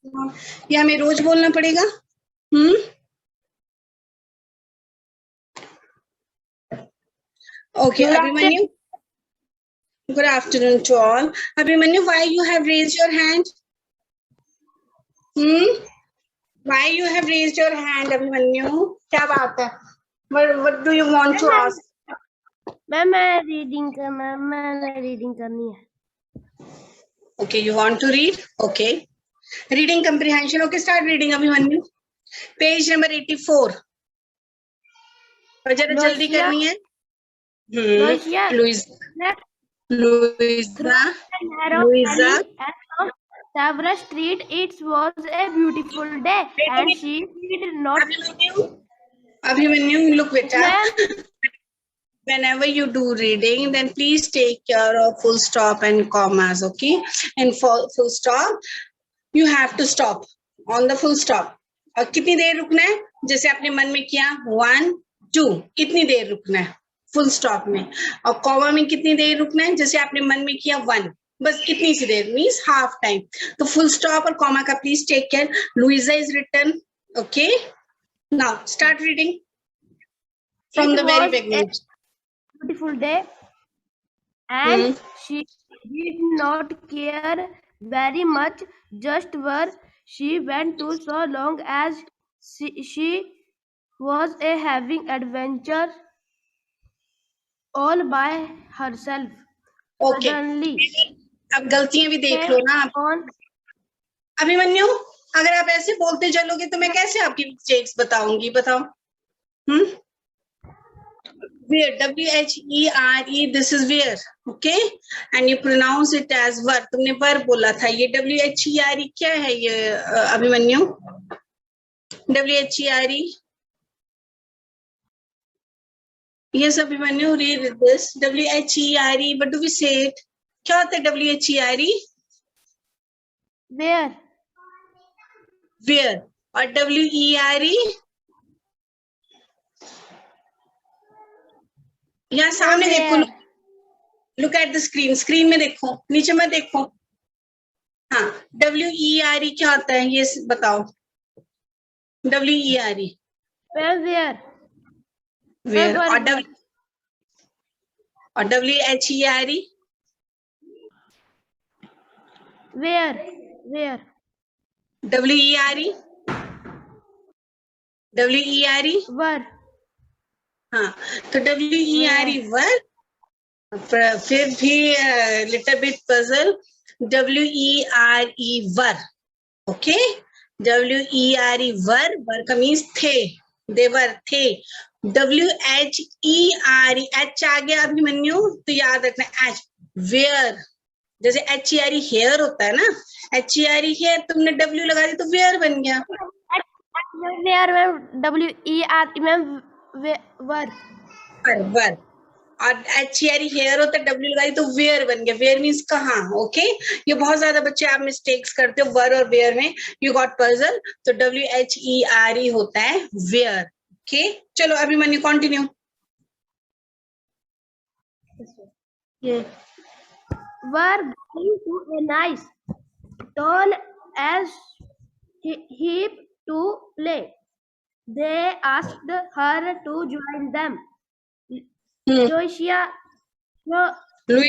ये हमें रोज बोलना पड़ेगा। Okay, Abhimanyu. Good afternoon to all. Abhimanyu, why you have raised your hand? Why you have raised your hand, Abhimanyu? क्या बात है? What do you want to ask? Ma'am मैं reading करनी है। Okay, you want to read? Okay. Reading comprehension. Okay, start reading, Abhimanyu. Page number 84. और जरा जल्दी करनी है। Louisa. Savra Street. It was a beautiful day, and she did not. Abhimanyu, look, beta. Whenever you do reading, then please take care of full stop and commas, okay? And for full stop, you have to stop on the full stop. और कितनी देर रुकना है? जैसे आपने मन में किया 1, 2, कितनी देर रुकना है फुल स्टॉप में? और कॉमा में कितनी देर रुकना है? जैसे आपने मन में किया 1, बस कितनी सी देर, मीन्स हाफ टाइम। तो फुल स्टॉप और कॉमा का please take care. Luisa is written, okay? Now start reading from the very beginning. Beautiful day, and she did not care very much just where she went to, so long as she was having adventure all by herself. Okay. Suddenly, अब गलतियां भी देख लो ना आप। अभिमन्यु, अगर आप ऐसे बोलते चलोगे तो मैं कैसे आपकी मिस्टेक्स बताऊंगी? बताओ। Where, W-H-E-R-E, this is where, okay? And you pronounce it as ver. तुमने ver बोला था। ये W-H-E-R-E क्या है ये Abhimanyu? W-H-E-R-E. Yes, Abhimanyu, read this. W-H-E-R-E. What do we say it? क्या होता है W-H-E-R-E? Where. Where. और W-E-R-E? यहाँ सामने देखो, look at the screen, screen में देखो, नीचे मत देखो। हाँ, W-E-R-E क्या होता है ये बताओ। W-E-R-E where और W-H-E-R-E where W-E-R-E where। हाँ, तो W-E-R-E वर, फिर भी लिटिल बिट पजल, W-E-R-E वर, ओके? W-E-R-E वर, वर का मीन्स थे, देवर थे। W-H-E-R-E, H आ गया अभिमन्यु तो याद रखना H, वेयर। जैसे H-E-R-E हेयर होता है ना, H-E-R-E हेयर, तुमने W लगा दी तो वेयर बन गया। वेयर में W-E-R-E में वर वर, और H-E-R-E हेयर होता है, W लगाई तो वेयर बन गया। वेयर मीन्स कहाँ, ओके? ये बहुत ज्यादा बच्चे आप मिस्टेक्स करते हो वर और वेयर में, यू गॉट पजल। तो W-H-E-R-E होता है वेयर, ओके? चलो Abhimanyu continue. were going to a nice tall as heap to play. They asked her to join them. Josia, they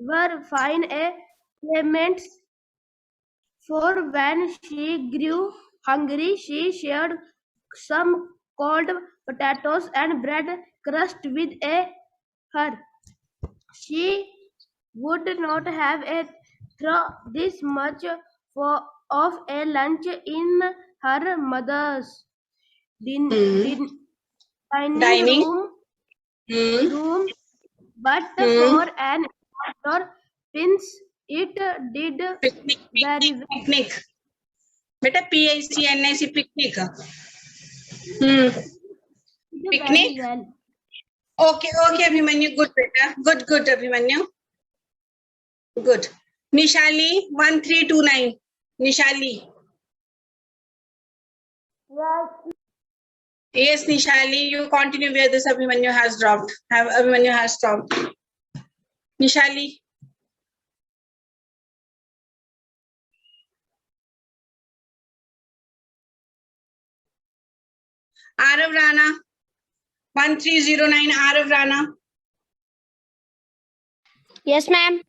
were fine payments for when she grew hungry. She shared some cold potatoes and bread crust with her. She would not have this much of a lunch in her mother's dining room, but for an outdoor prince, it did very well. Picnic. बेटा P-I-C-N-I-C, picnic. Picnic. Okay, Abhimanyu, good beta, good Abhimanyu, good. Nishali, 1329, Nishali. Yes, Nishali, you continue where this Abhimanyu has dropped. Abhimanyu has stopped. Nishali. Arav Rana, 1309, Arav Rana. Yes, ma'am.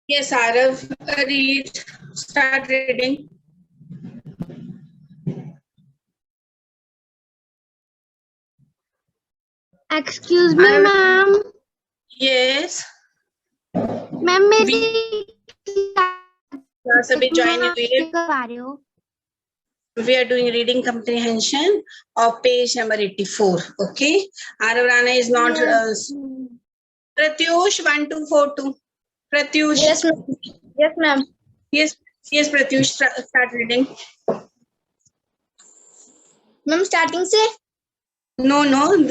Yes, Arav, read. Start reading. Excuse me, Arav, ma'am. yes. Ma'am मेरी class अभी join हुई है. करवा रहे हो. We are doing reading comprehension of page number 84. Okay. Arav Rana is not. Pratyush 1242. Pratyush. Yes, ma'am. Yes, ma'am. Yes. Yes, Pratyush, start reading. Ma'am, starting से. No,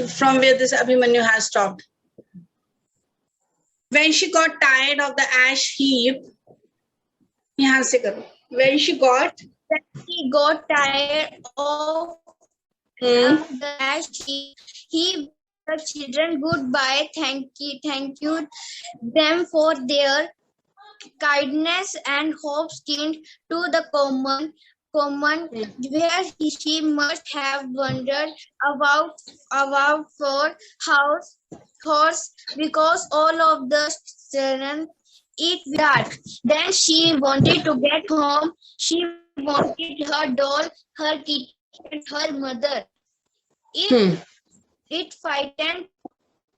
from where this Abhimanyu has stopped. When she got tired of the ash heap, यहाँ से करो. When she got tired of the ash heap, he the children goodbye. Thank you them for their kindness and hopes skinned to the common where she must have wandered about for horse because all of the children eat dark. Then she wanted to get home. She wanted her doll, her kitty, and her mother. It frightened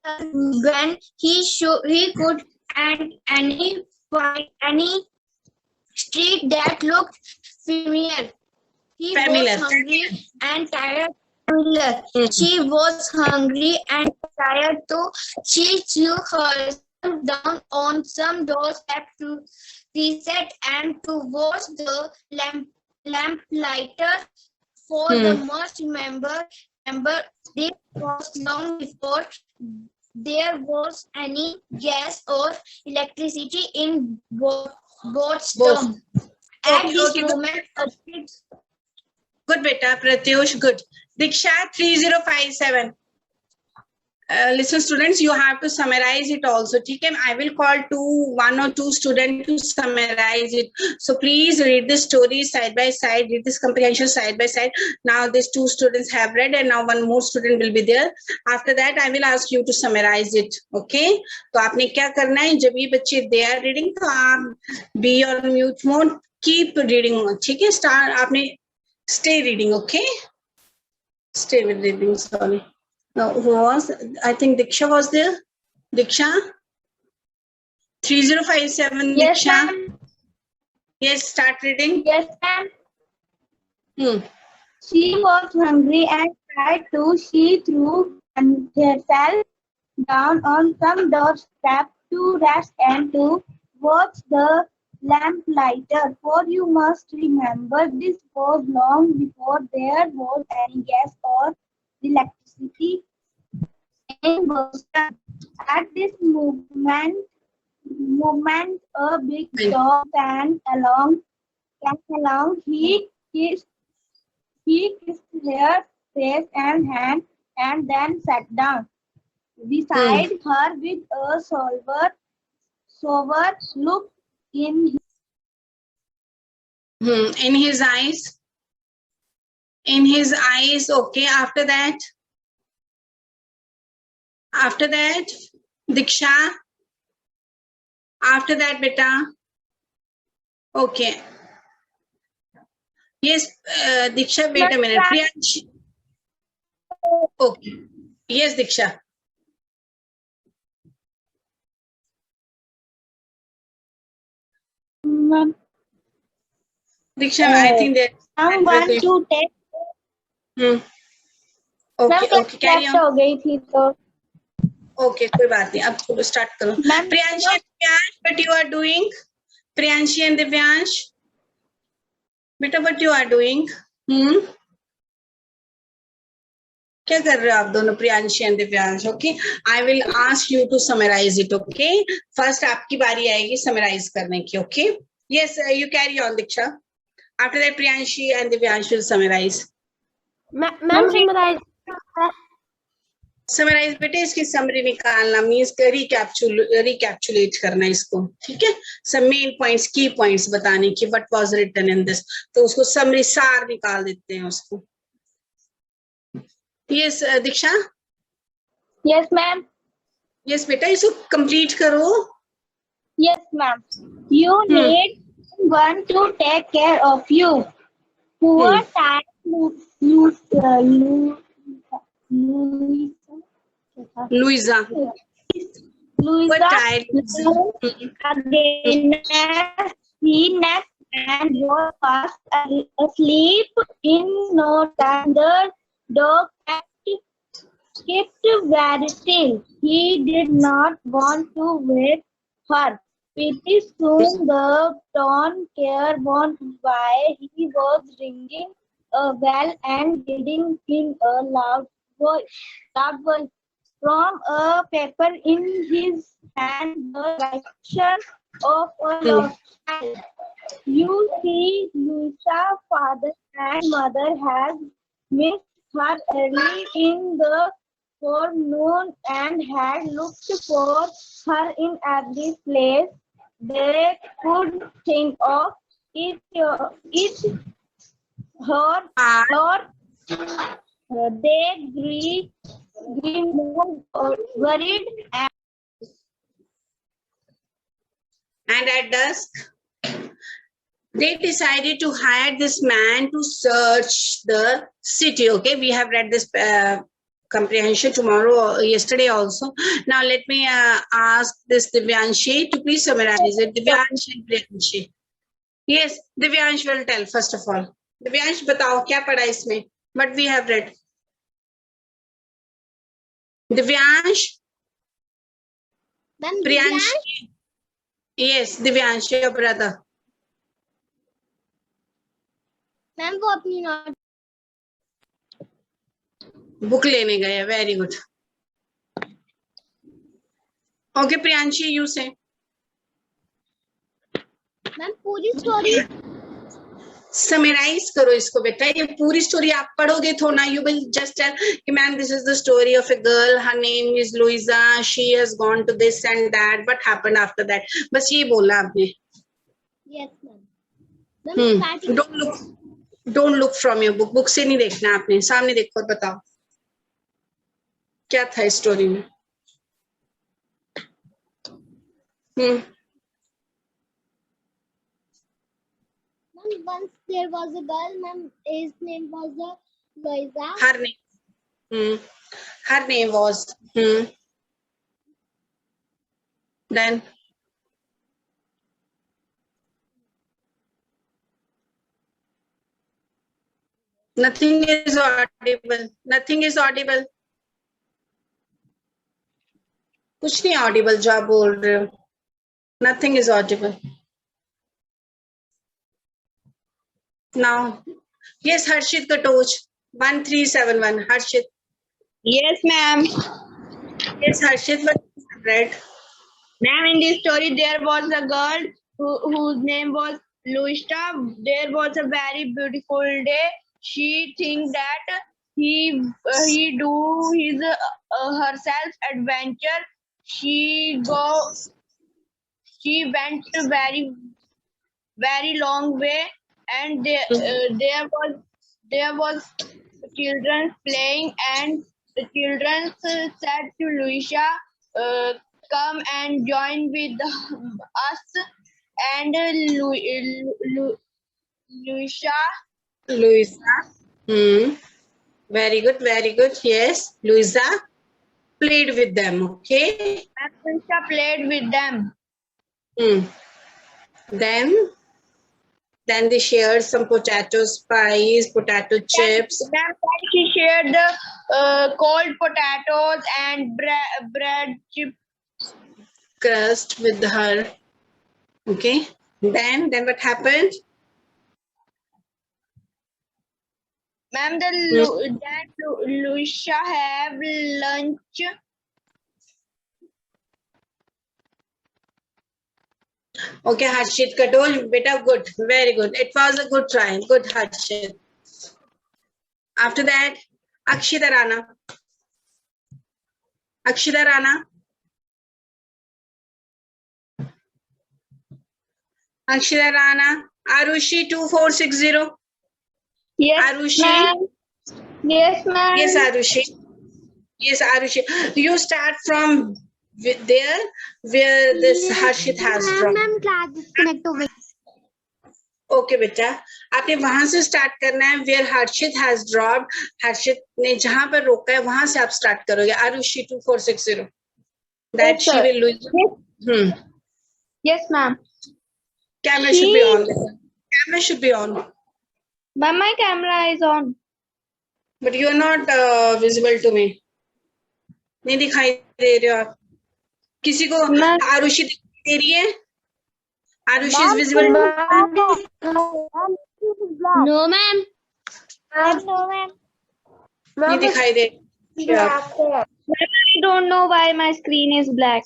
her when he could and any street that looked familiar. He was hungry and tired. She was hungry and tired too. She threw herself down on some doorstep to reset and to watch the lamplighter. For the must remember this was long before there was any gas or electricity in Botston. At this moment, good beta, Pratyush, good. Diksha 3057. Listen, students, you have to summarize it also. Okay, I will call one or two students to summarize it. So please read the story side by side, read this comprehension side by side. Now these two students have read and now one more student will be there. After that, I will ask you to summarize it. Okay? तो आपने क्या करना है जब ये बच्चे they are reading तो आप be on mute mode, keep reading. ठीक है? Start आपने stay reading. Okay? Stay with reading. Sorry. No, who was? I think Diksha was there. Diksha? 3057, yes, Diksha. ma'am. Yes, start reading. Yes, ma'am. She was hungry and tried to. She threw herself down on some doorstep to rest and to watch the lamplighter. For you must remember, this was long before there was any gas or electricity in Boston. At this moment, a big dog came along. He kissed her face and hand, and then sat down beside her with a sober look in his eyes. In his eyes. Okay. After that, Diksha. After that, beta. Okay. Yes, Diksha, wait a minute. Priyansh. Okay. Yes, Diksha. Diksha, I think that I want to take. Okay, carry on. हो गई थी तो. Okay, कोई बात नहीं. अब start करो. Priyanshi and Divyansh, what you are doing? Priyanshi and Divyansh, beta, what you are doing? क्या कर रहे हो आप दोनों? Priyanshi and Divyansh. Okay, I will ask you to summarize it. Okay, first आपकी बारी आएगी summarize करने की. Okay, yes, you carry on, Diksha. After that, Priyanshi and Divyansh will summarize. Ma'am, summarize बेटे, इसकी summary निकालना means recapitulate करना इसको. ठीक है? Some main points, key points बताने की what was written in this. तो उसको summary सार निकाल देते हैं उसको. Yes, Diksha. Yes, ma'am. Yes, बेटा इसको complete करो. Yes, ma'am. You need one to take care of you. Poor tired Louisa. Poor Louisa tired. again she napped and was fast asleep in no time. The dog kept very still. He did not want to wake her. Pretty soon the town care wondered why he was ringing a bell and reading in a loud voice. From a paper in his hand, the direction of a lost child. You see, Lucia's father and mother had missed her early in the forenoon and had looked for her in every place they could think of. It her or they grew more worried And at dusk, they decided to hire this man to search the city. Okay, we have read this comprehension tomorrow, yesterday also. Now let me ask this Divyanshi to please summarize it. Divyansh and Priyanshi. Yes, Divyansh will tell first of all. Divyansh, बताओ क्या पढ़ा इसमें? What we have read. Divyansh. Priyanshi. Yes, Divyansh, your brother. Ma'am वो अपनी note book लेने गए. Very good. Okay Priyanshi, you से. Ma'am पूरी स्टोरी समराइज करो इसको बेटा. ये पूरी स्टोरी आप पढ़ोगे तो ना, यू विल जस्ट टेल कि ma'am this is the story of a girl, her name is Luisa, she has gone to this and that, what happened after that. बस ये बोला आपने. Yes ma'am. Don't look from your book. Book से नहीं देखना आपने, सामने देखो और बताओ क्या था स्टोरी में. Once there was a girl, ma'am. His name was Louisa. Her name was. Then. Nothing is audible. Nothing is audible. कुछ नहीं audible जो आप बोल रहे हो. Nothing is audible. Now, yes, Harshit Katoch, 1371. Harshit. Yes, ma'am. Yes, Harshit, what is read? Ma'am, in this story, there was a girl whose name was Louisa. There was a very beautiful day. She thinks that he do his herself adventure. She went very long way, and there was children playing, and the children said to Louisa, come and join with us. And Louisa. Very good, very good. Yes, Louisa played with them. Okay. And Louisa played with them. Then they shared some potato spice, potato chips. Then she shared the cold potatoes and bread chip crust with her. Okay. Then what happened? Ma'am, Louisa have lunch. Okay, Harshit Katol, beta, good, very good. It was a good try. Good, Harshit. After that, Akshita Rana. Akshita Rana. Akshita Rana. Arushi 2460. Yes, Arushi. ma'am. Yes, ma'am. Yes, Arushi. Yes, Arushi. You start from there where this Harshit has dropped. Ma'am class disconnect हो गई. Okay बेटा, आपने वहां से start करना है where Harshit has dropped. हर्षित ने जहां पर रोका है वहां से आप स्टार्ट करोगे. Arushi 2460 that Yes, she sir. Will lose. Yes, ma'am. Camera should be on. Camera should be on. Ma'am, my camera is on. But you are not visible to me. नहीं दिखाई दे रहे हो आप. किसी को Ma'am. आरुषि दिखाई दे रही है? Arushi is visible. No, ma'am. No, ma'am. नहीं दिखाई दे रही है आप. Ma'am, I don't know why my screen is black.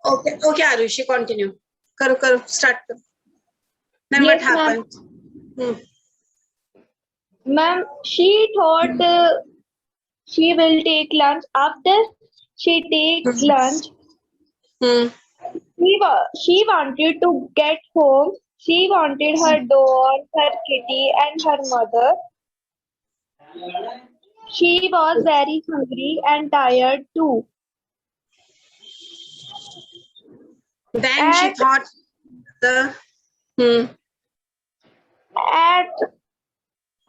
Okay, okay, Arushi, continue. करो, start करो. Then what Yes, ma'am. happened? Ma'am, she thought she will take lunch. After she takes lunch, she wanted to get home. She wanted her dog, her kitty, and her mother. She was very hungry and tired too. Then she And- thought the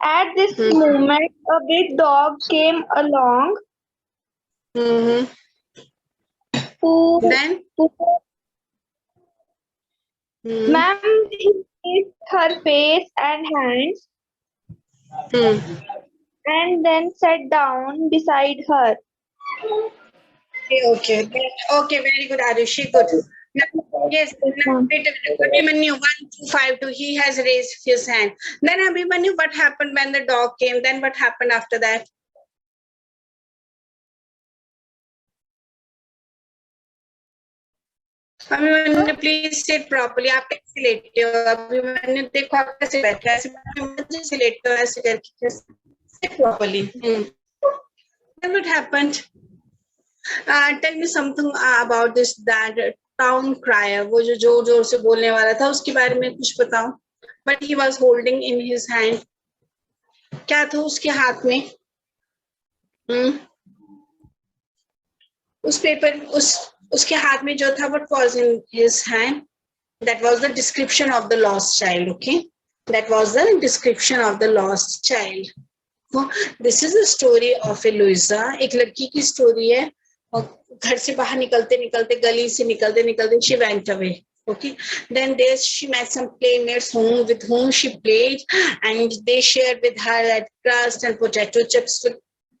At this moment, a big dog came along who, then ma'am, he kissed her face and hands and then sat down beside her. okay, very good, Arushi, good. Now, yes, now, wait a minute. Abhimanyu 1252, he has raised his hand. Then Abhimanyu, what happened when the dog came? Then what happened after that? Abhimanyu please sit properly. आप कैसे लेटे हो अभिमन्यु? देखो आप कैसे बैठे हो. ऐसे लेटे हो, ऐसे करके sit properly. Then what happened? Tell me something about this that town crier. वो जो जोर जोर से बोलने वाला था उसके बारे में कुछ बताओ. But he was holding in his hand. क्या था उसके हाथ में? उस पेपर उसके हाथ में जो था, what was in his hand? That was the description of the lost child. Okay, that was the description of the lost child. This is the story of Eloisa. एक लड़की की स्टोरी है. घर से बाहर निकलते निकलते, गली से निकलते निकलते, she went away. Okay, then there she met some playmates with whom she played, and they shared with her that crust and potato chips.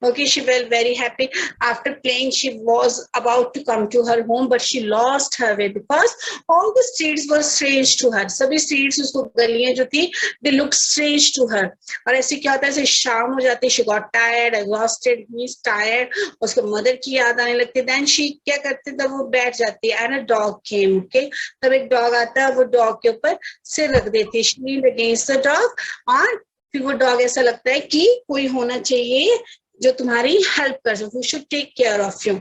Okay, she felt very happy. After playing, she was about to come to her home, but she lost her way because all the streets were strange to her. सभी streets उसको गलियां जो थी, they looked strange to her. और ऐसे क्या होता है, ऐसे शाम हो जाती, she got tired, exhausted, means tired. उसको mother की याद आने लगती. Then she क्या करती, तब वो बैठ जाती, and a dog came. Okay, तब एक dog आता है, वो dog के ऊपर सिर रख देती, she leaned against the dog. और फिर वो dog ऐसा लगता है कि कोई होना चाहिए जो तुम्हारी हेल्प कर सके, who should take care of you.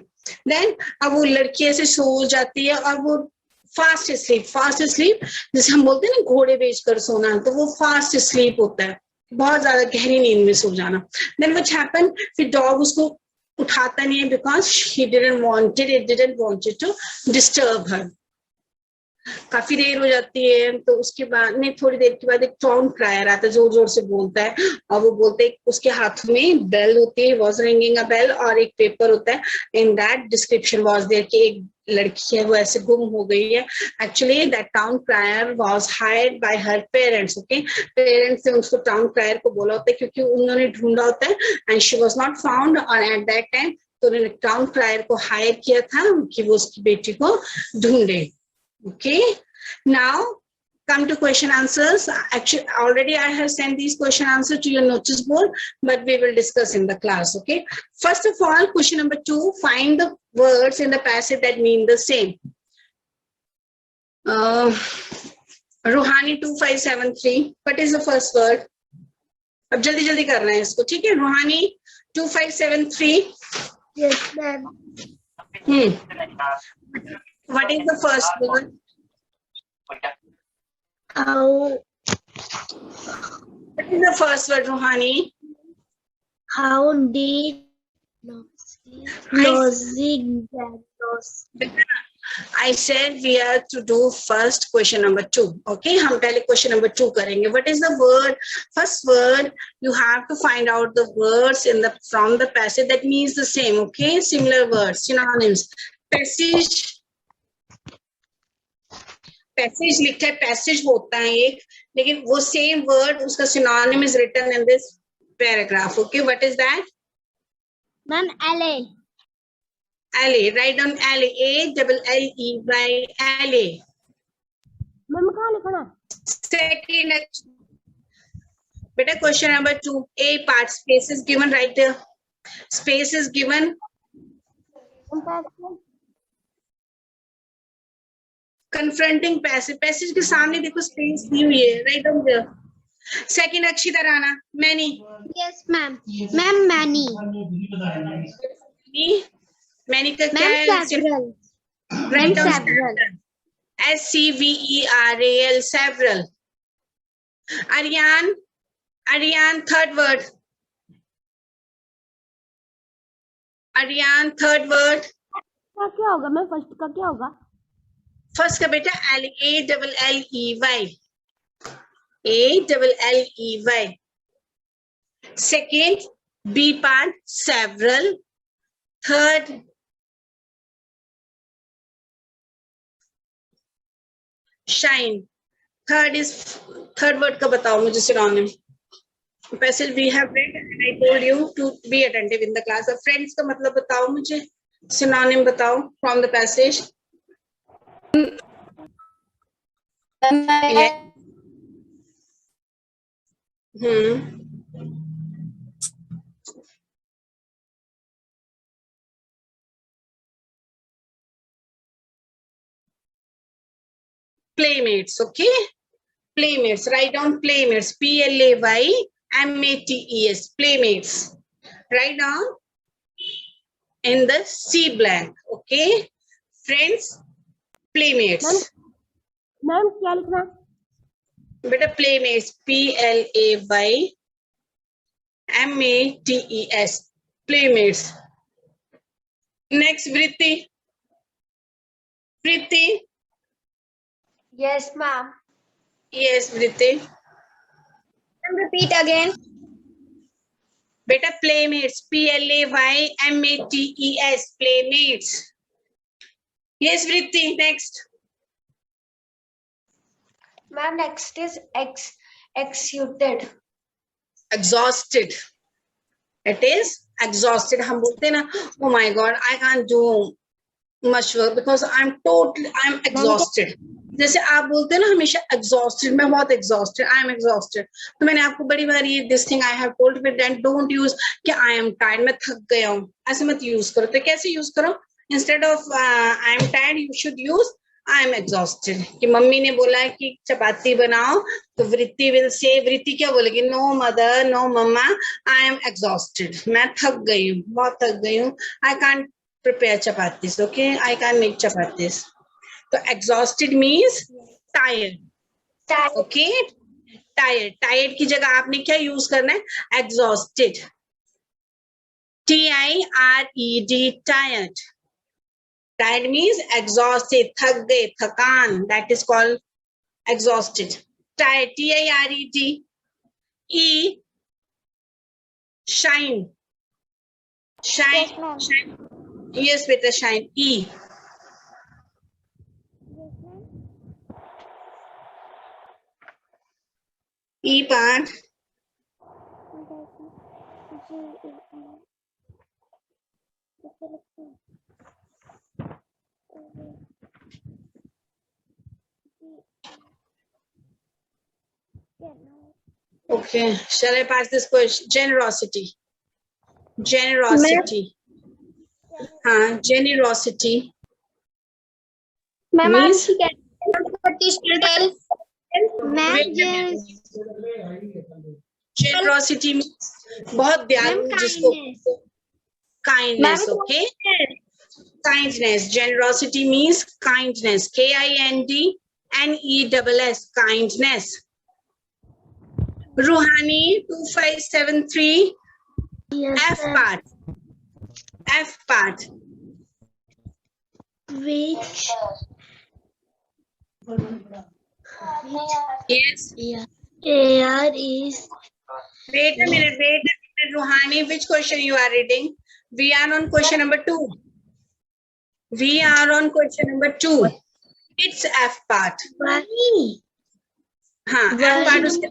Then अब वो लड़की ऐसे सो जाती है और वो फास्ट स्लीप जैसे हम बोलते हैं ना घोड़े बेचकर सोना, तो वो फास्ट स्लीप होता है, बहुत ज्यादा गहरी नींद में सो जाना. Then what happened, फिर डॉग उसको उठाता नहीं है because it didn't want it to disturb her. काफी देर हो जाती है, तो उसके बाद नहीं, थोड़ी देर के बाद एक टाउन क्रायर आता है, जोर जोर से बोलता है, और वो बोलते हैं उसके हाथ में बेल होती है, वॉज रिंगिंग अ बेल, और एक पेपर होता है. In that description was there कि एक लड़की है वो ऐसे गुम हो गई है. Actually that town crier was hired by her parents. Okay, parents ने उसको टाउन क्रायर को बोला होता है क्योंकि उन्होंने ढूंढा होता है, and she was not found. और एट दैट टाइम तो उन्होंने टाउन क्रायर को हायर किया था कि वो उसकी बेटी को ढूंढे. Okay, now come to question answers. Actually, already I have sent these question answers to your notice board, but we will discuss in the class. Okay, first of all, question number 2, find the words in the passage that mean the same. Ruhani 2573, what is the first word? अब जल्दी जल्दी करना है इसको, ठीक है? Ruhani 2573. Yes, ma'am. What is the first word? What is the first word, Ruhani? How did losing that loss? I said we are to do first question number 2. Okay, हम पहले question number 2 करेंगे. What is the word? First word, you have to find out the words in the from the passage that means the same. Okay, similar words, synonyms. Passage. Passage लिखा है, passage होता है एक, लेकिन वो same word उसका synonym is written in this paragraph. Okay, what is that? Ma'am, alley. Alley. Write down alley. A-double-L-E-Y. Alley. Ma'am, कहाँ लिखा ना? Second, better question number 2. A part, space is given right there. Space is given. Confronting passage. Passage के सामने देखो space दी हुई है. Right down there. Second, Akshita Rana. Many. Yes, ma'am. Ma'am, many. Many का क्या Ma'am, है? several. Write down several. S-C-V-E-R-A-L. Several. Aryan. Aryan, third word. Aryan, third word. क्या होगा? मैं first का क्या होगा? First का बेटा A-double-L-E-Y. A-double-L-E-Y. Second, B part, several. Third, shine. Third word का बताओ मुझे synonym. Passage we have read and I told you to be attentive in the class. अब friends का मतलब बताओ मुझे. Synonym बताओ from the passage. Yeah. Playmates, okay? Playmates, write down playmates. P-L-A-Y-M-A-T-E-S. Playmates. Write down in the C blank, okay? Friends, playmates. Ma'am, क्या लिखना? Beta playmates. P-L-A-Y-M-A-T-E-S. Playmates. Next, Vritti. Vritti. Yes, ma'am. Yes, Vritti. Repeat again. Beta playmates. P-L-A-Y-M-A-T-E-S. Playmates. Yes, Vritti. Next. Ma'am, next is exhausted. Exhausted. It is exhausted. हम बोलते हैं ना, oh my God, I can't do much work because I'm exhausted. जैसे आप बोलते हैं ना हमेशा exhausted, मैं बहुत exhausted, I am exhausted. तो मैंने आपको बड़ी बार ये this thing I have told you that don't use कि I am tired, मैं थक गया हूँ, ऐसे मत use करो. तो कैसे use करो? Instead of I am tired, you should use I am exhausted. कि मम्मी ने बोला है कि चपाती बनाओ, तो वृत्ति will say, वृत्ति क्या बोलेगी? No mother, no mama, I am exhausted. मैं थक गई हूँ, बहुत थक गई हूँ. I can't prepare chapatis, okay? I can't make chapatis. So exhausted means tired. Okay? Tired. Tired की जगह आपने क्या use करना है? Exhausted. T-I-R-E-D. Tired. Tired means exhausted. थक गए, थकान. That is called exhausted. Tired. T-I-R-E-D. E. Shine. Shine. Yes, Shine. Yes, beta, shine. E. E part. Okay, shall I pass this question? Generosity. Generosity. Generosity. Ma'am, means she can tell. Ma'am, generosity means बहुत दयालु जिसको kindness, okay? Kindness. Generosity means kindness. Kindness. Kindness. Ruhani 2573. Yes, F part. F part. Which? Yes. AR is. Wait a minute, Ruhani. Which question you are reading? We are on question number 2. We are on question number 2. It's F part. Why? हाँ, F part उसके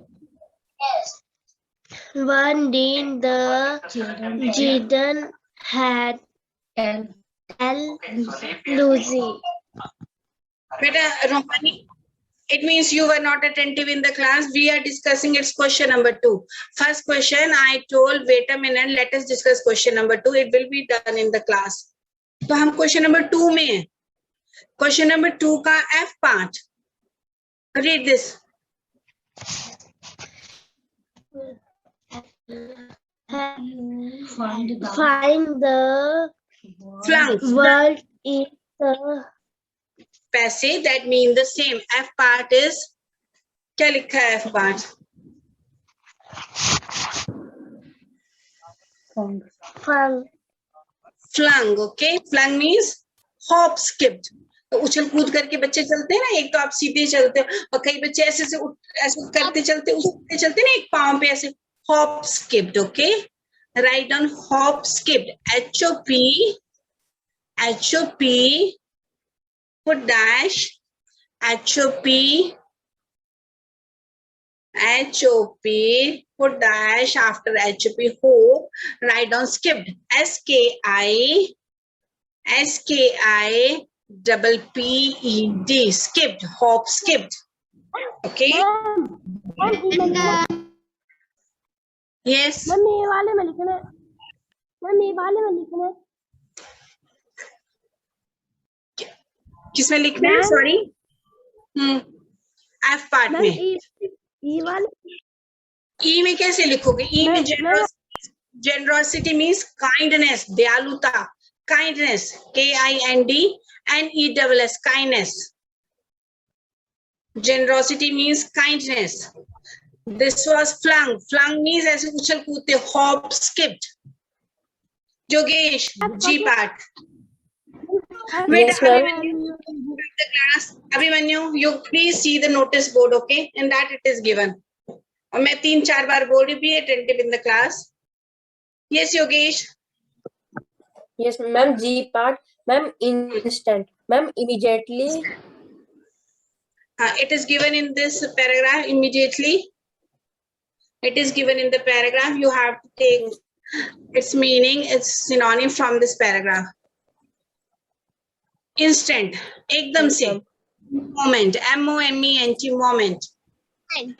One day the Jidan had tell Lucy. बेटा Ruhani. It means you were not attentive in the class. We are discussing its question number 2. First question I told, wait a minute, let us discuss question number 2. It will be done in the class. तो हम question number 2 में हैं. Question number 2 का F part. Read this. Find the Flung. word in the पैसे that mean the same. F part is क्या लिखा है F part? Flung. Okay. Flung means hop skipped. तो उछल कूद करके बच्चे चलते हैं ना. एक तो आप सीधे चलते हो और कई बच्चे ऐसे ऐसे करते चलते उछलते चलते ना एक पाँव पे ऐसे. Hop skipped. Okay. Write down hop skipped. HOP. Put dash. HOP. Put dash after HOP. Hope. Write down skipped. SKI. PPED. Skipped. Hop skipped. Okay. Yes. Ma'am ये वाले में लिखना है. मैम ये वाले में लिखना है. किसमें लिखना है? सॉरी. F part में. ये वाले. E में कैसे लिखोगे? E में generosity means kindness, दयालुता, kindness, KINDNESS, kindness. Generosity means kindness. This was flung. Flung means ऐसे उछल कूदते, hop skipped. Yogesh, G part. Wait, Yes, ma'am. the class. Abhimanyu, you please see the notice board, okay? And that it is given. और मैं 3-4 बार बोल रही, be attentive in the class. Yes, Yogesh. Yes, ma'am. G part. Ma'am, instant. Ma'am, immediately. It is given in this paragraph immediately. It is given in the paragraph. You have to take its meaning, its synonym from this paragraph. Instant. एकदम से. Moment. MOMENT. Moment.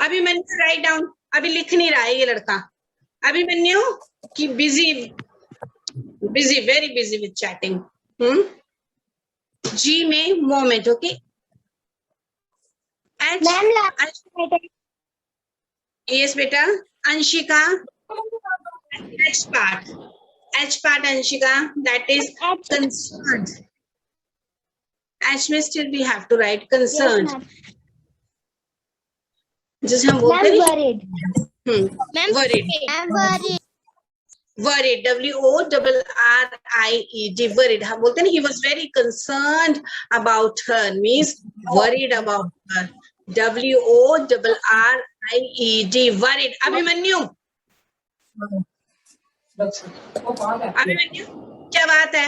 Abhimanyu write down. अभी लिख नहीं रहा है ये लड़का. अभिमन्यु कि busy, very busy with chatting. G में moment, okay? H. Yes, beta. Anshika. H part. Anshika. That is concerned. H में still we have to write concerned. जिसे हम बोलते हैं worried. Worried. Worried. WORRIED. Worried. हम बोलते हैं he was very concerned about her. Means worried about her. WORRIED. Worried. Abhimanyu. Abhimanyu क्या बात है?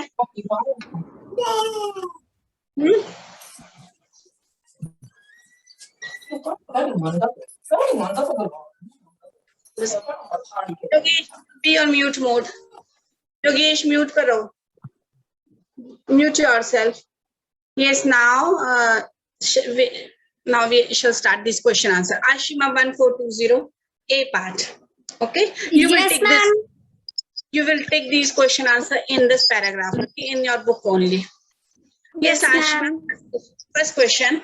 Yogesh, be on mute mode. Yogesh, mute karo. Mute yourself. Yes, now we shall start this question answer. Ashima 1420, A part. Okay. You will take this. You will take these question answer in this paragraph, okay, in your book only. Yes, Ashima. First question.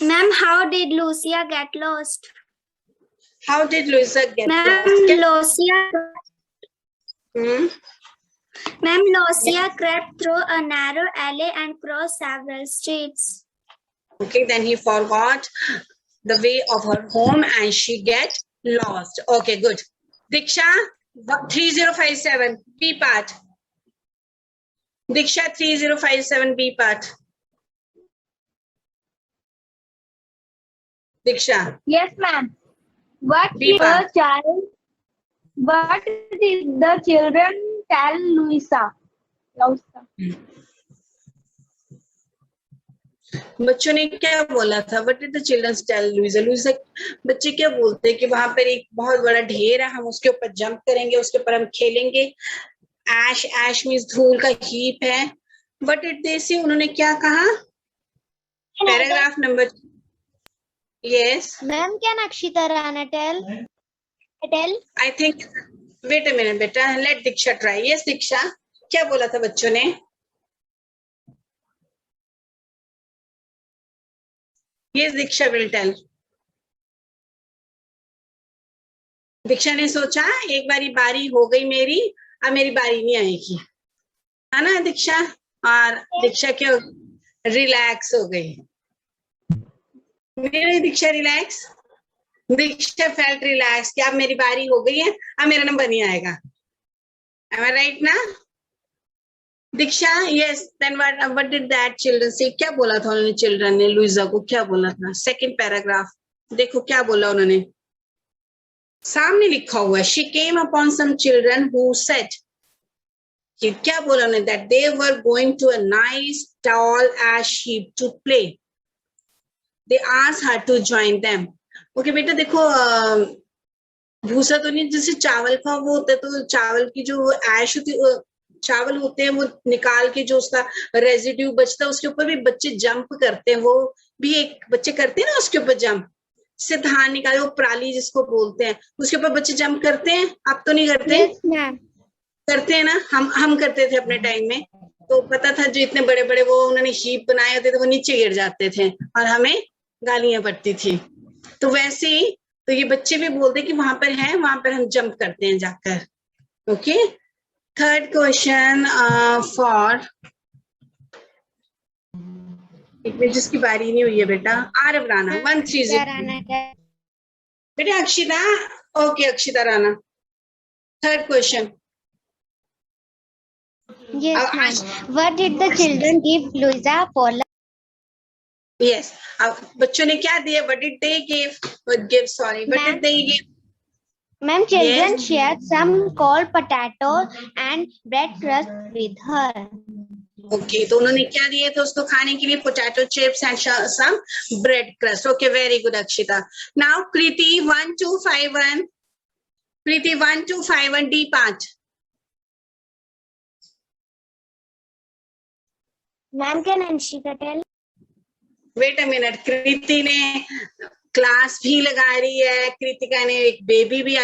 Ma'am, how did Lucia get lost? How did Lucia get Ma'am, lost? Ma'am, Lucia crept through a narrow alley and crossed several streets. Okay, then he forgot the way of her home and she get lost. Okay, good. Diksha, 3057 B part. Diksha, 3057 B part. Diksha, Yes, ma'am. What B did part. the children tell Louisa? बच्चों ने क्या बोला था? What did the children tell Louisa? Louisa, बच्चे क्या बोलते हैं कि वहां पर एक बहुत बड़ा ढेर है, हम उसके ऊपर जंप करेंगे, उसके ऊपर हम खेलेंगे. Ash, ash means धूल का हीप है. What did they say? उन्होंने क्या कहा? Paragraph number. Yes. Ma'am, can Akshita Rana tell? I think. Wait a minute, बेटा. Let Diksha try. Yes, Diksha. क्या बोला था बच्चों ने? Yes, Diksha will tell. दीक्षा ने सोचा एक बारी बारी हो गई मेरी, अब मेरी बारी नहीं आएगी, है ना दीक्षा? और दीक्षा क्या रिलैक्स हो गई. मेरी दीक्षा रिलैक्स. दीक्षा फेल्ट रिलैक्स कि अब मेरी बारी हो गई है, अब मेरा नंबर नहीं आएगा. Am I right ना दीक्षा? Yes. Then what did that children say? क्या बोला था उन्होंने चिल्ड्रन ने लुइजा को? क्या बोला था? सेकंड पैराग्राफ देखो क्या बोला उन्होंने. सामने लिखा हुआ है. She came upon some children who said, कि क्या बोला उन्होंने? That they were going to a nice tall ash heap to play. They asked her to join them. Okay बेटा देखो, भूसा तो नहीं, जैसे चावल का वो होता है, तो चावल की जो ऐश होती, चावल होते हैं वो निकाल के जो उसका रेजिड्यू बचता है उसके ऊपर भी बच्चे जंप करते हैं. वो भी एक बच्चे करते हैं ना उसके ऊपर जंप, से धान निकाले, वो पराली जिसको बोलते हैं, उसके ऊपर बच्चे जंप करते हैं. आप तो नहीं करते? Yes, ma'am. करते हैं ना. हम करते थे अपने टाइम में, तो पता था जो इतने बड़े बड़े वो उन्होंने हीप बनाए होते थे वो नीचे गिर जाते थे और हमें गालियां पड़ती थी. तो वैसे ही तो ये बच्चे भी बोलते कि वहां पर है, वहां पर हम जंप करते हैं जाकर. ओके. थर्ड क्वेश्चन फॉर एक मिनट, जिसकी बारी नहीं हुई है बेटा. आरव राणा 130. बेटा Akshita. Okay Akshita Rana. Third question. Yes, ma'am. What did the children give Louisa for lunch? Yes. अब बच्चों ने क्या दिया? What did they give? What did they give? Ma'am, children Yes. shared some cold potatoes and bread crust with her. Okay, तो उन्होंने क्या दिए थे उसको खाने के लिए? Potato chips and some bread crust. Okay, very good Akshita. Now Kriti 1251. Kriti 1251 D 5. Ma'am, can Anshika tell? Wait a minute. Kriti ने क्लास भी लगा रही है, कृतिका ने एक बेबी भी